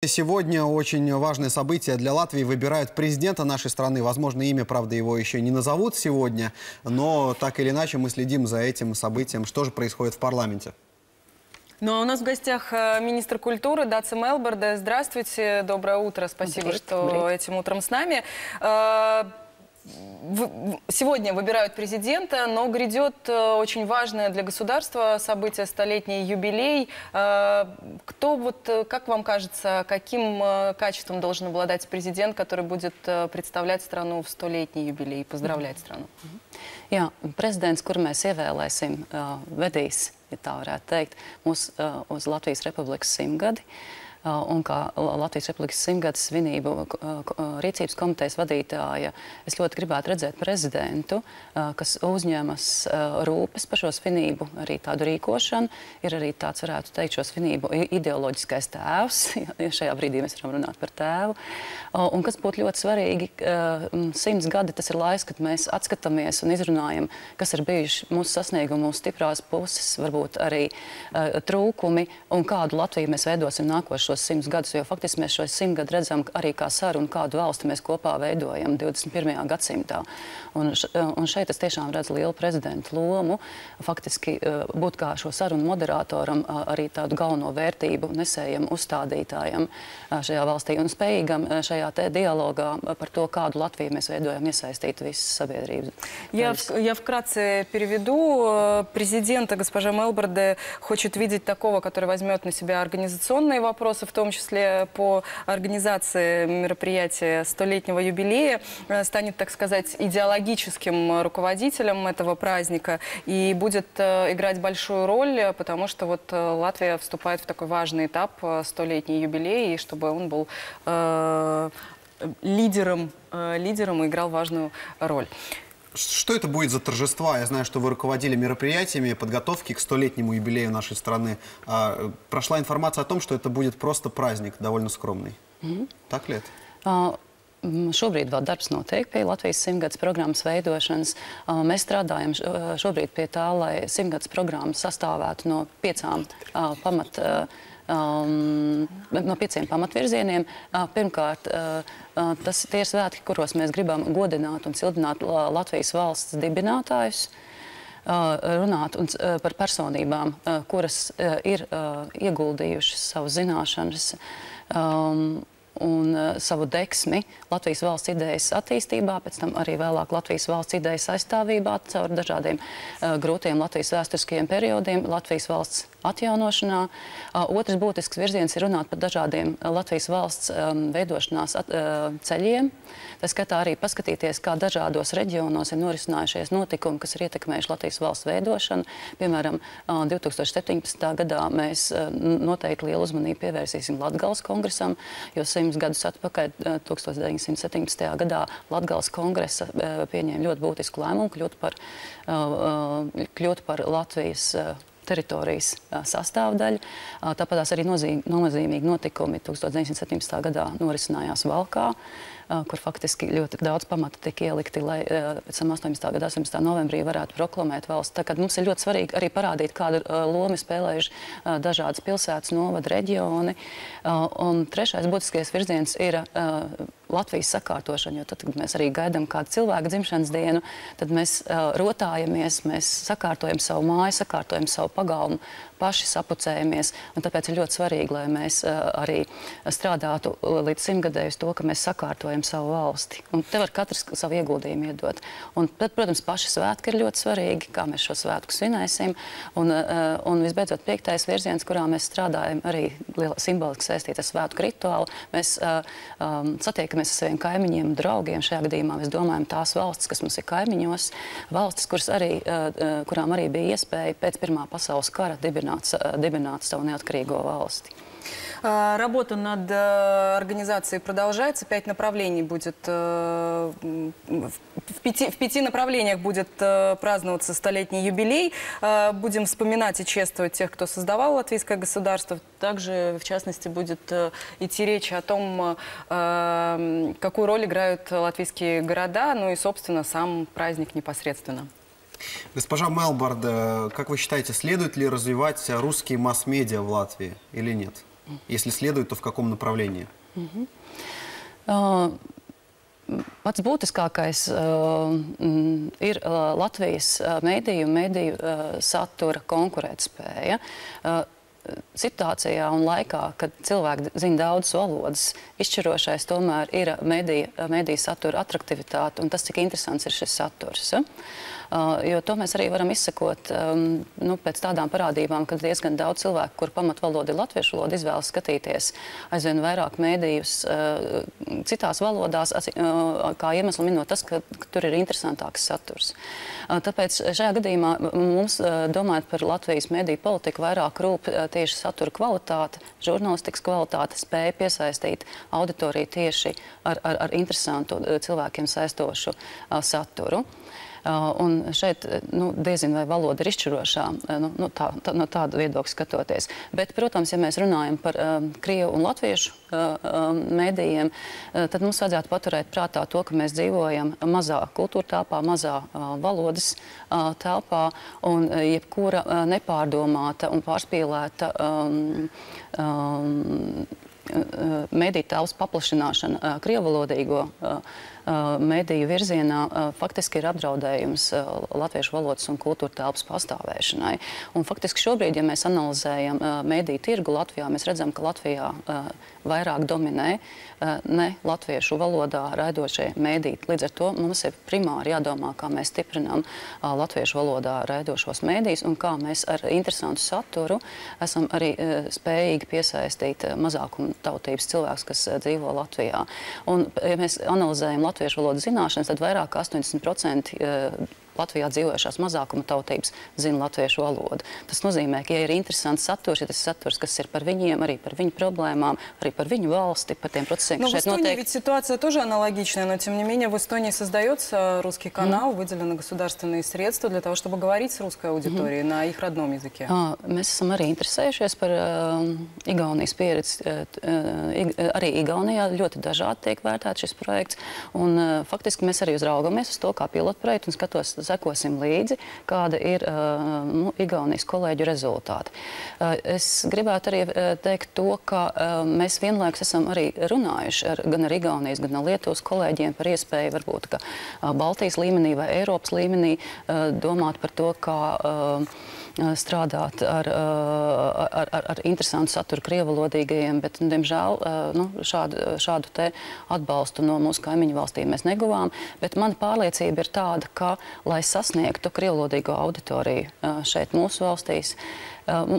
Сегодня очень важное событие для Латвии. Выбирают президента нашей страны. Возможно, имя, правда, его еще не назовут сегодня, но так или иначе мы следим за этим событием. Что же происходит в парламенте? Ну а у нас в гостях министр культуры Даце Мелбарде. Здравствуйте, доброе утро. Спасибо, что этим утром с нами. Сегодня выбирают президента, но грядет очень важное для государства событие, столетний юбилей. Как вам кажется, каким качеством должен обладать президент, который будет представлять страну в столетний юбилей, поздравлять страну? Jā, prezidents, kuru mēs ievēlēsim, vedīs, ja tā varētu teikt, mūs uz Latvijas Republikas 100 gadi. Un kā Latvijas Republikas 100 gadu svinību rīcības komitejas vadītāja, es ļoti gribētu redzēt prezidentu, kas uzņemas rūpes par šo svinību, arī tādu rīkošanu. Ir arī tāds, varētu teikt, šo svinību ideoloģiskais tēvs, ja šajā brīdī mēs varam runāt par tēvu. Un kas būtu ļoti svarīgi, 100 gadi tas ir laiks, kad mēs atskatāmies un izrunājam, kas ir bijuši mūsu sasniegumi, mūsu stiprās puses, varbūt arī trūkumi un kādu Latviju mēs veidosim nākošos 100 gadus, jo faktiski mēs šos 100 gadu redzam arī kā sarunu, kādu valsti mēs kopā veidojam 21. gadsimtā. Un šeit es tiešām redzu lielu prezidentu lomu, faktiski būt kā šo sarunu moderatoram, arī tādu galveno vērtību nesējam uzstādītājam šajā valstī un spējīgam šajā te dialogā par to, kādu Latviju mēs veidojam, iesaistīt visas sabiedrības. Я вкратце переведу. Президента госпожа Мелбарде хочет видеть такого, который возьмет на себя организационные вопросы, в том числе по организации мероприятия столетнего юбилея, станет, так сказать, идеологическим руководителем этого праздника и будет играть большую роль, потому что вот Латвия вступает в такой важный этап, столетний юбилей, и чтобы он был лидером и играл важную роль. Что это будет за торжества? Я знаю, что вы руководили мероприятиями подготовки к столетнему юбилею нашей страны. Прошла информация о том, что это будет просто праздник, довольно скромный. Так ли это? Šobrīd vēl darbs notiek pie Latvijas 100-gads programmas veidošanas. Mēs strādājam šobrīd pie tā, lai 100-gads programma sastāvētu no 5 pamatvirzieniem. Pirmkārt, tie ir svētki, kuros mēs gribam godināt un cildināt Latvijas valsts dibinātājus, runāt par personībām, kuras ir ieguldījušas savu zināšanas un savu deksmi Latvijas valsts idejas attīstībā, pēc tam arī vēlāk Latvijas valsts idejas aizstāvībā caur dažādiem grūtiem Latvijas vēsturiskajiem periodiem, Latvijas valsts atjaunošanā. Otrs būtisks virziens ir runāt par dažādiem Latvijas valsts veidošanās ceļiem. Tā skatā arī paskatīties, kā dažādos reģionos ir norisinājušies notikumi, kas ir ietekmējuši Latvijas valsts veidošanu. Piemēram, 2017. gadā mēs noteikti lielu uzmanību pievērsīsim Latgales kongresam, jo 100 gadus atpakaļ, 1917. gadā, Latgales kongresa pieņēma ļoti būtisku lēmumu kļūt par Latvijas teritorijas sastāvdaļu. Tāpatās arī nozīmīgi notikumi 1917. gadā norisinājās Valkā, kur faktiski ļoti daudz pamata tika ielikti, lai pēc tam 18. gada 18. novembrī varētu proklamēt valsts. Tā kā mums ir ļoti svarīgi arī parādīt, kādu lomu spēlējuši dažādas pilsētas, novada reģioni. Un trešais būtiskais virziens ir Latvijas sakārtošana, jo tad, kad mēs arī gaidām kādu cilvēku dzimšanas dienu, tad mēs rotājamies, mēs sakārtojam savu māju, sakārtojam savu pagalmu, paši sapucējamies, un tāpēc ir ļoti svarīgi, lai mēs arī strādātu līdz 100 gadēju uz to, ka mēs sakārtojam savu valsti. Un te var katrs savu ieguldījumu iedot. Un tad, protams, paši svētki ir ļoti svarīgi, kā mēs šo svētku svinēsim. Un visbeidzot, 5. virziens, kurā mēs strādājam arī simboliski saistīt ar svētku rituālu. Mēs satiekamies ar saviem kaimiņiem, draugiem. Šajā gadījumā mēs domājam tās valstis, kas mums ir kaimiņos, valstis, kurām arī bija iespēja pēc Pirmā pasaules kara дибинат savu неоткрīgo valsti. Работа над организацией продолжается. 5 направлений будет, в 5 направлениях будет праздноваться столетний юбилей. Будем вспоминать и чествовать тех, кто создавал латвийское государство. Также, в частности, будет идти речь о том, какую роль играют латвийские города, ну и, собственно, сам праздник непосредственно. Госпожа Мелбарде, как вы считаете, следует ли развивать русские масс-медиа в Латвии или нет? Если следует, то в каком направлении? Pats būtiskākais ir Latvijas mediju satura konkurētspēja. Situācijā un laikā, kad cilvēki zina daudzas valodas, izšķirošais tomēr ir mediju satura atraktivitāte un tas, cik interesants ir šis saturs. Jo to mēs arī varam izsekot pēc tādām parādībām, kad diezgan daudz cilvēku, kur pamatvaloda ir latviešu valoda, izvēlas skatīties aizvien vairāk mēdījus citās valodās, kā iemeslu minot tas, ka tur ir interesantāks saturs. Tāpēc šajā gadījumā mums, domājot par Latvijas mediju politiku, vairāk rūp tieši satura kvalitāte, žurnālistikas kvalitāte, spēja piesaistīt auditoriju tieši ar interesantu cilvēkiem saistošu saturu. Un šeit diezin vai valoda ir izšķirošā, no tāda viedokļa skatoties. Bet, protams, ja mēs runājam par krievu un latviešu medijiem, tad mums vajadzētu paturēt prātā to, ka mēs dzīvojam mazā kultūra telpā, mazā valodas telpā, un jebkura nepārdomāta un pārspīlēta mediju telpas paplašināšana krievvalodīgo mediju virzienā faktiski ir apdraudējums latviešu valodas un kultūra telpas pastāvēšanai. Un faktiski šobrīd, ja mēs analizējam mediju tirgu Latvijā, mēs redzam, ka Latvijā vairāk dominē ne latviešu valodā raidošie mediji. Līdz ar to mums ir primāri jādomā, kā mēs stiprinām latviešu valodā raidošos medijus un kā mēs ar interesantu saturu esam arī spējīgi piesaistīt mazākuma tautības cilvēkus, kas dzīvo Latvijā. Un, ja mēs analizējam latviešu valodas zināšanas, tad vairāk kā 80% Latvijā dzīvojušās mazākuma tautības zina latviešu valodu. Tas nozīmē, ka, ja ir interesants saturs, ja tas saturs, kas ir par viņiem, arī par viņu проблемам, arī par viņu valsti, par тем процессам, но в Эстонии ведь ситуация тоже аналогичная, но тем не менее в Эстонии создается русский канал, выделены государственные средства для того, чтобы говорить с русской аудиторией на их родном языке. Mēs esam arī interesējušies par Igaunijas pieredzi. Arī Igaunijā ļoti dažādi tiek vērtēts šis projekts, un faktiski mēs arī uzraugamies uz to kā pilotprojektu un sekosim līdzi, kāda ir Igaunijas kolēģu rezultāti. Es gribētu arī teikt to, ka mēs vienlaikus esam arī runājuši gan ar Igaunijas, gan ar Lietuvas kolēģiem par iespēju varbūt, ka Baltijas līmenī vai Eiropas līmenī domāt par to, kā strādāt ar interesantu saturu krievalodīgajiem, bet, diemžēl, šādu te atbalstu no mūsu kaimiņu valstīm mēs neguvām. Bet mana pārliecība ir tāda, ka, lai sasniegtu krievalodīgo auditoriju šeit mūsu valstīs,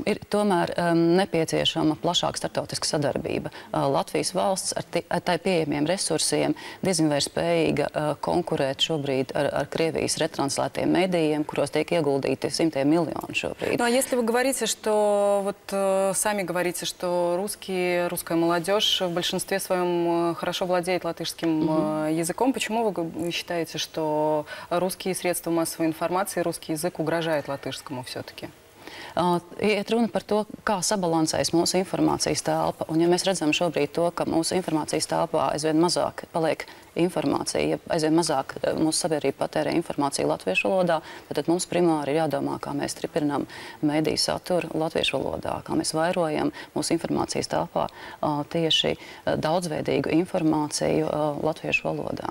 ir tomēr nepieciešama plašāka starptautiska sadarbība. Latvijas valsts ar tai pieejamiem resursiem diezin vai ir spējīga konkurēt šobrīd ar Krievijas retranslētiem medijiem, kuros tiek ieguldīti simtiem miljonu шobrīd. Ну, а если вы говорите, что сами говорите, что русская молодежь в большинстве своем хорошо владеет латышским языком, почему вы считаете, что русские средства массовой информации, русский язык угрожает латышскому все-таки? Iet runa par to, kā sabalansēs mūsu informācijas telpa. Un, ja mēs redzam šobrīd to, ka mūsu informācijas telpā aizvien mazāk paliek informācija, ja aizvien mazāk mūsu sabiedrība patērē informāciju latviešu valodā, tad mums primāri ir jādomā, kā mēs stiprinām mediju saturu latviešu valodā, kā mēs vairojam mūsu informācijas telpā tieši daudzveidīgu informāciju latviešu valodā.